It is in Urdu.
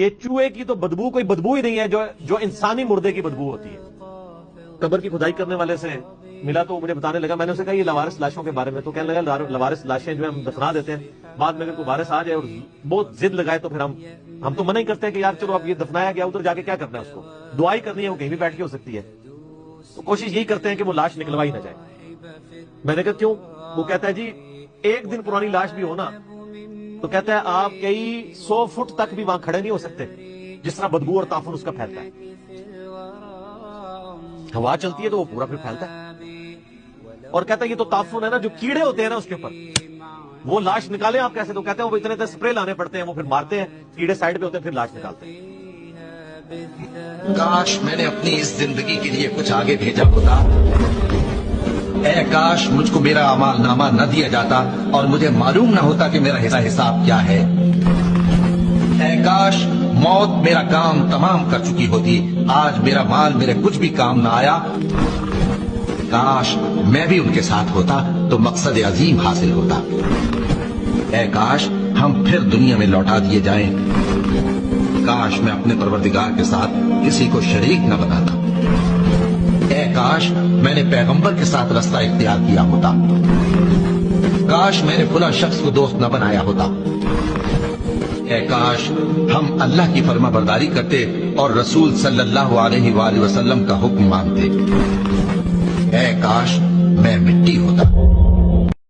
یہ چوہے کی تو بدبو کوئی بدبو ہی نہیں ہے جو انسانی مردے کی بدبو ہوتی ہے۔ قبر کی کھدائی کرنے والے سے ملا تو مجھے بتانے لگا، میں نے اسے کہا یہ لوارث لاشوں کے بارے میں، تو کہنے لگا لوارث لاشیں جو ہم دفنا دیتے ہیں، بعد میں اگر کوئی وارث آ جائے اور بہت ضد لگائے تو پھر ہم تو منع ہی کرتے ہیں کہ یار چلو اب یہ دفنایا گیا، ادھر جا کے کیا کرنا ہے، اس کو دعائی کرنی ہے، وہ کہیں بھی بیٹھ کے ہو سکتی ہے، تو کوشش یہی کرتے ہیں کہ وہ لاش نکلوائی نہ جائے۔ میں نے کہا کیوں؟ وہ کہتا ہے جی ایک دن پرانی لاش بھی ہو نا تو کہتا ہے آپ کئی 100 فٹ تک بھی وہاں کھڑے نہیں ہو سکتے، جس طرح بدبو اور تعفن اس کا پھیلتا ہے، ہوا چلتی ہے تو وہ پورا پھر پھیلتا ہے۔ اور کہتا ہے یہ تو تعفن ہے نا، جو کیڑے ہوتے ہیں نا اس کے اوپر، وہ لاش نکالیں آپ کیسے؟ تو کہتے ہیں وہ اتنے سپرے لانے پڑتے ہیں، وہ پھر مارتے ہیں، کیڑے سائڈ پہ ہوتے ہیں، پھر لاش نکالتے ہیں۔ کاش میں نے اپنی اس زندگی کے لیے کچھ آگے بھیجا ہوتا، اے کاش مجھ کو میرا اعمال نامہ نہ دیا جاتا اور مجھے معلوم نہ ہوتا کہ میرا حساب کیا ہے، اے کاش موت میرا کام تمام کر چکی ہوتی، آج میرا مال میرے کچھ بھی کام نہ آیا، کاش میں بھی ان کے ساتھ ہوتا تو مقصد عظیم حاصل ہوتا، اے کاش ہم پھر دنیا میں لوٹا دیے جائیں، کاش میں اپنے پروردگار کے ساتھ کسی کو شریک نہ بناتا، اے کاش میں نے پیغمبر کے ساتھ رستہ اختیار کیا ہوتا، کاش میں نے فلاں شخص کو دوست نہ بنایا ہوتا، اے کاش ہم اللہ کی فرما برداری کرتے اور رسول صلی اللہ علیہ وآلہ وسلم کا حکم مانتے، اے کاش میں مٹی ہوتا۔